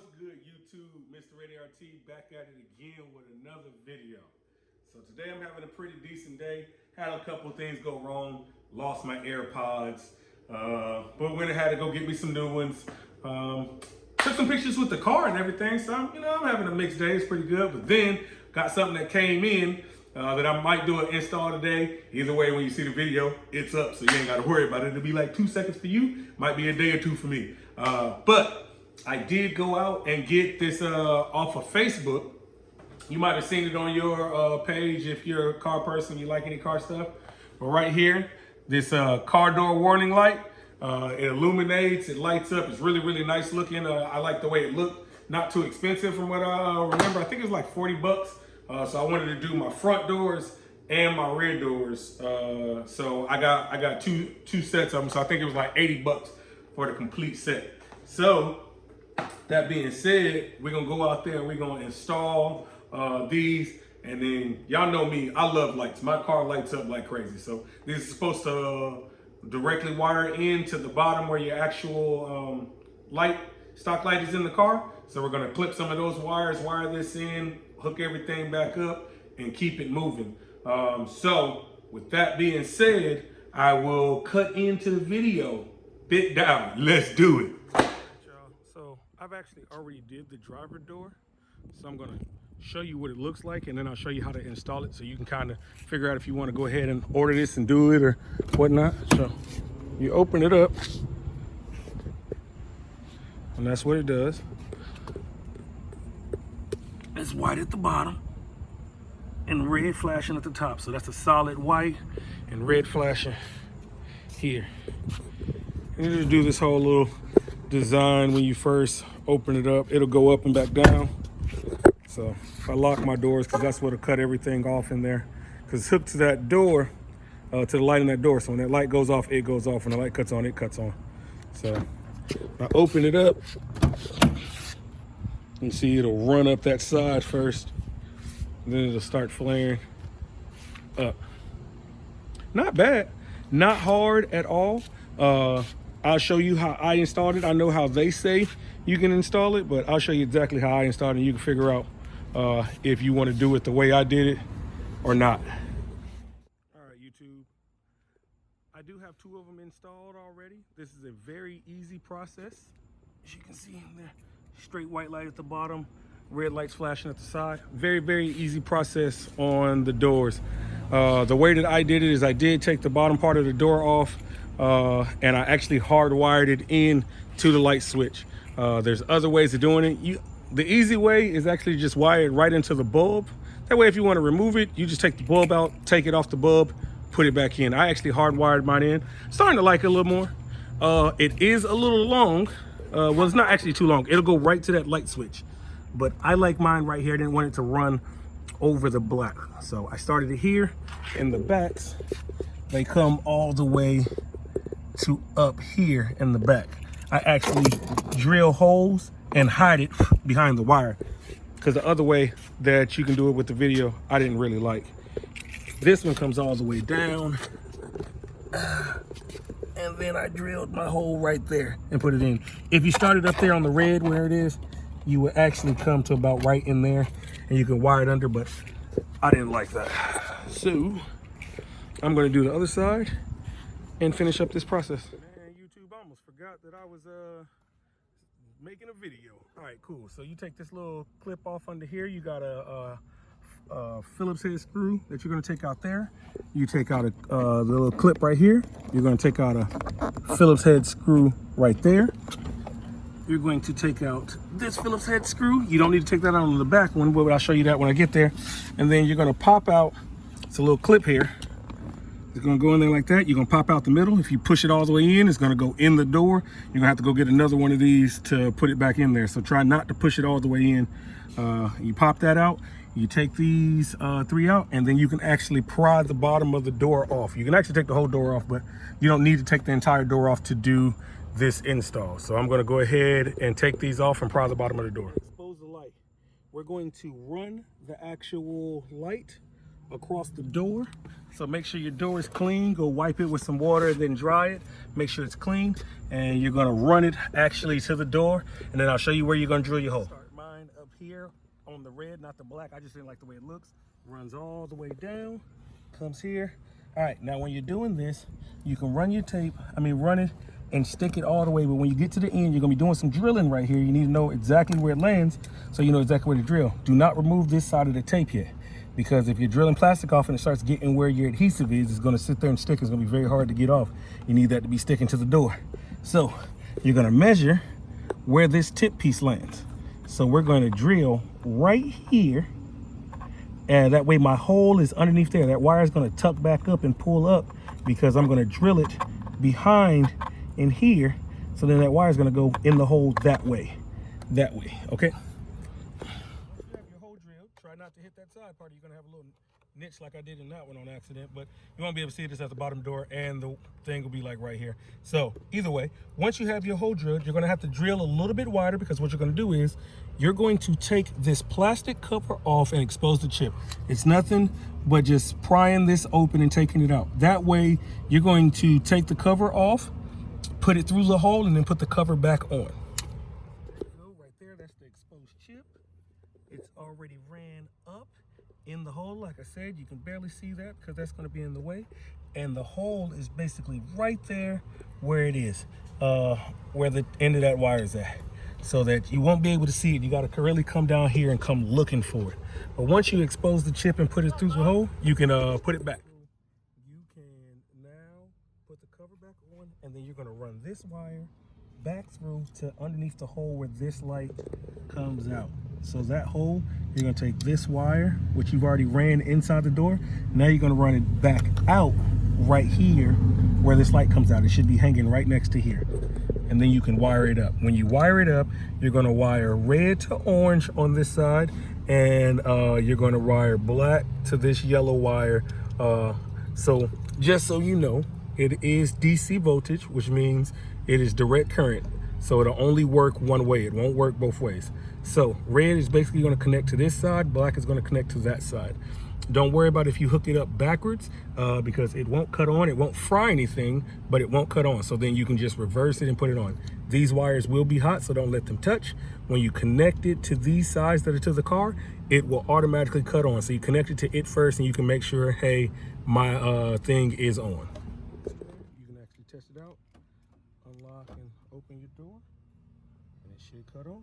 What's good, YouTube? Mr. Ready RT back at it again with another video. So today I'm having a pretty decent day. Had a couple things go wrong. Lost my AirPods, but went ahead to go get me some new ones. Took some pictures with the car and everything. So I'm having a mixed day. It's pretty good. But then got something that came in that I might do an install today. Either way, when you see the video, it's up, so you ain't got to worry about it. It'll be like 2 seconds for you. Might be a day or two for me. But I did go out and get this off of Facebook. You might have seen it on your page if you're a car person, you like any car stuff. But right here, this car door warning light. It illuminates, it lights up. It's really, really nice looking. I like the way it looked. Not too expensive from what I remember. I think it was like 40 bucks. So I wanted to do my front doors and my rear doors. So I got two sets of them. So I think it was like 80 bucks for the complete set. So that being said, we're gonna go out there and we're gonna install these. And then y'all know me, I love lights. My car lights up like crazy. So this is supposed to directly wire into the bottom where your actual stock light is in the car. So we're gonna clip some of those wires, wire this in, hook everything back up, and keep it moving. So with that being said, I will cut into the video, bit down. Let's do it. So I've actually already did the driver door. So I'm gonna show you what it looks like, and then I'll show you how to install it so you can kind of figure out if you want to go ahead and order this and do it or whatnot. So you open it up, and that's what it does. It's white at the bottom and red flashing at the top. So that's a solid white and red flashing here. And you just do this whole little design when you first open it up. It'll go up and back down. So if I lock my doors, because that's what'll cut everything off in there, because it's hooked to that door, to the light in that door. So when that light goes off, it goes off. When the light cuts on, it cuts on. So I open it up. You see it'll run up that side first, and then it'll start flaring up. Not bad, not hard at all. I'll show you how I installed it. I know how they say you can install it, but I'll show you exactly how I installed it. You can figure out if you want to do it the way I did it or not. All right, YouTube. I do have 2 of them installed already. This is a very easy process. As you can see in there, straight white light at the bottom, red lights flashing at the side. Very, very easy process on the doors. The way that I did it is I did take the bottom part of the door off, and I actually hardwired it in to the light switch. There's other ways of doing it. The easy way is actually just wire it right into the bulb. That way, if you want to remove it, you just take the bulb out, take it off the bulb, put it back in. I actually hardwired mine in. Starting to like it a little more. It is a little long. Well, it's not actually too long. It'll go right to that light switch. But I like mine right here. I didn't want it to run over the black. So I started it here. In the backs, they come all the way to up here in the back. I actually drill holes and hide it behind the wire, because the other way that you can do it with the video, I didn't really like. This one comes all the way down, and then I drilled my hole right there and put it in. If you started up there on the red where it is, you would actually come to about right in there, and you can wire it under, but I didn't like that. So I'm gonna do the other side and finish up this process. Man, YouTube, I almost forgot that I was making a video. All right, cool. So you take this little clip off under here. You got a Phillips head screw that you're gonna take out there. You take out the little clip right here. You're gonna take out a Phillips head screw right there. You're going to take out this Phillips head screw. You don't need to take that out on the back one, but I'll show you that when I get there. And then you're gonna pop out, it's a little clip here. It's gonna go in there like that. You're gonna pop out the middle. If you push it all the way in, it's gonna go in the door. You're gonna have to go get another one of these to put it back in there. So try not to push it all the way in. You pop that out. You take these 3 out, and then you can actually pry the bottom of the door off. You can actually take the whole door off, but you don't need to take the entire door off to do this install. So I'm gonna go ahead and take these off and pry the bottom of the door. Expose the light. We're going to run the actual light across the door. So make sure your door is clean. Go wipe it with some water, then dry it. Make sure it's clean. And you're gonna run it actually to the door. And then I'll show you where you're gonna drill your hole. Start mine up here on the red, not the black. I just didn't like the way it looks. Runs all the way down, comes here. All right, now when you're doing this, you can run your tape, run it and stick it all the way. But when you get to the end, you're gonna be doing some drilling right here. You need to know exactly where it lands so you know exactly where to drill. Do not remove this side of the tape yet, because if you're drilling plastic off and it starts getting where your adhesive is, it's gonna sit there and stick. It's gonna be very hard to get off. You need that to be sticking to the door. So you're gonna measure where this tip piece lands. So we're gonna drill right here. And that way my hole is underneath there. That wire is gonna tuck back up and pull up because I'm gonna drill it behind in here. So then that wire is gonna go in the hole that way, okay? Once you have your hole drilled, try not to hit that side part. You're gonna have a little niche like I did in that one on accident, but you won't be able to see this at the bottom door, and the thing will be like right here. So either way, once you have your hole drilled, you're gonna have to drill a little bit wider, because what you're gonna do is you're going to take this plastic cover off and expose the chip. It's nothing but just prying this open and taking it out. That way you're going to take the cover off, put it through the hole, and then put the cover back on. There you go, right there, that's the exposed chip. It's already ran up in the hole. Like I said, you can barely see that because that's going to be in the way, and the hole is basically right there where it is, where the end of that wire is at, so that you won't be able to see it. You got to really come down here and come looking for it. But once you expose the chip and put it through the hole, you can put it back. You can now put the cover back on, and then you're going to run this wire back through to underneath the hole where this light comes out. So that hole, you're gonna take this wire, which you've already ran inside the door. Now you're gonna run it back out right here where this light comes out. It should be hanging right next to here. And then you can wire it up. When you wire it up, you're gonna wire red to orange on this side, and you're gonna wire black to this yellow wire. So just so you know, it is DC voltage, which means it is direct current. So it'll only work one way. It won't work both ways. So red is basically going to connect to this side, black is going to connect to that side. Don't worry about if you hook it up backwards, because it won't cut on. It won't fry anything, but it won't cut on. So then you can just reverse it and put it on. These wires will be hot, so don't let them touch. When you connect it to these sides that are to the car, it will automatically cut on. So you connect it to it first, and you can make sure, hey, my thing is on. You can actually test it out. Unlock and open your door, and it should cut on.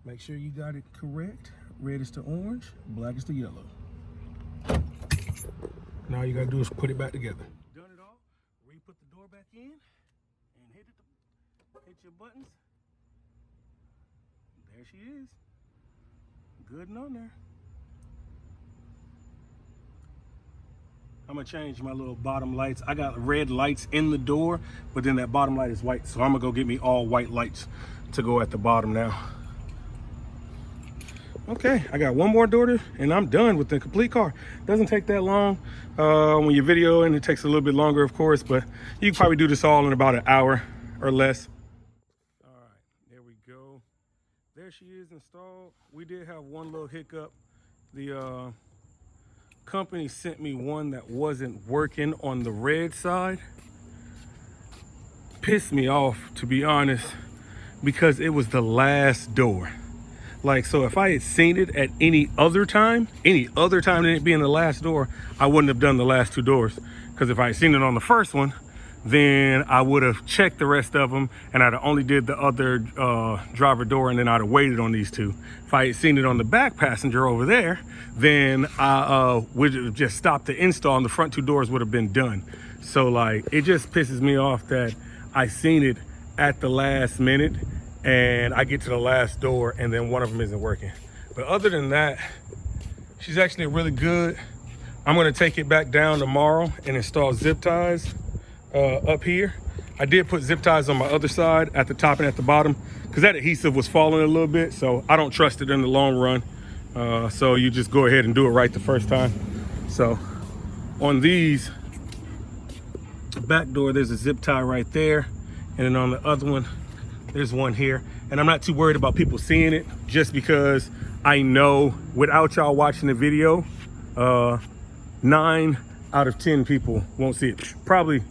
Make sure you got it correct. Red is to orange, black is to yellow. Now you gotta do is put it back together. Done it all. Re-put the door back in and hit your buttons. There she is. Good and on there. I'm gonna change my little bottom lights. I got red lights in the door, but then that bottom light is white. So I'm gonna go get me all white lights to go at the bottom now. Okay, I got one more door and I'm done with the complete car. Doesn't take that long. When you video, and it takes a little bit longer, of course, but you can probably do this all in about an hour or less. All right, there we go. There she is installed. We did have one little hiccup. The company sent me one that wasn't working on the red side. Pissed me off, to be honest, because it was the last door. Like, so if I had seen it at any other time than it being the last door, I wouldn't have done the last two doors. Because if I had seen it on the first one, then I would have checked the rest of them, and I'd have only did the other driver door, and then I'd have waited on these two. If I had seen it on the back passenger over there, then I would have just stopped the install, and the front two doors would have been done. So like, it just pisses me off that I seen it at the last minute, and I get to the last door and then one of them isn't working. But other than that, she's actually really good. I'm gonna take it back down tomorrow and install zip ties up here. I did put zip ties on my other side at the top and at the bottom because that adhesive was falling a little bit, so I don't trust it in the long run. So you just go ahead and do it right the first time. So on these, back door, there's a zip tie right there, and then on the other one, there's one here. And I'm not too worried about people seeing it, just because I know without y'all watching the video, 9 out of 10 people won't see it. Probably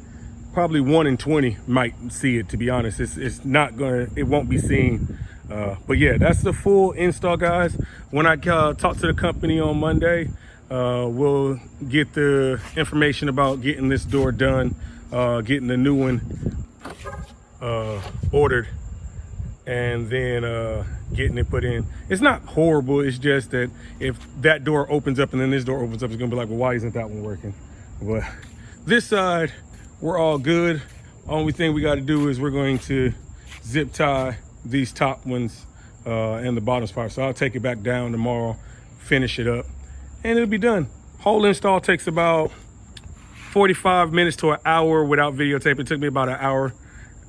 1 in 20 might see it, to be honest. It's not gonna, it won't be seen. But yeah, that's the full install, guys. When I talk to the company on Monday, we'll get the information about getting this door done, getting the new one ordered, and then getting it put in. It's not horrible. It's just that if that door opens up and then this door opens up, it's gonna be like, well, why isn't that one working? But this side, we're all good. Only thing we got to do is we're going to zip tie these top ones and the bottom part. So I'll take it back down tomorrow, finish it up, and it'll be done. Whole install takes about 45 minutes to an hour without videotape. It took me about an hour,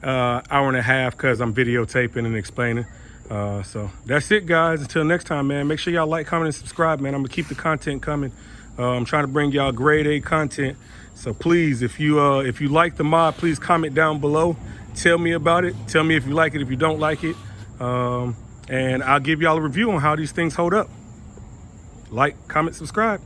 hour and a half, because I'm videotaping and explaining. So that's it, guys. Until next time, man, make sure y'all like, comment, and subscribe, man. I'm gonna keep the content coming. I'm trying to bring y'all grade A content. So please, if you like the mod, please comment down below. Tell me about it. Tell me if you like it, if you don't like it. And I'll give y'all a review on how these things hold up. Like, comment, subscribe.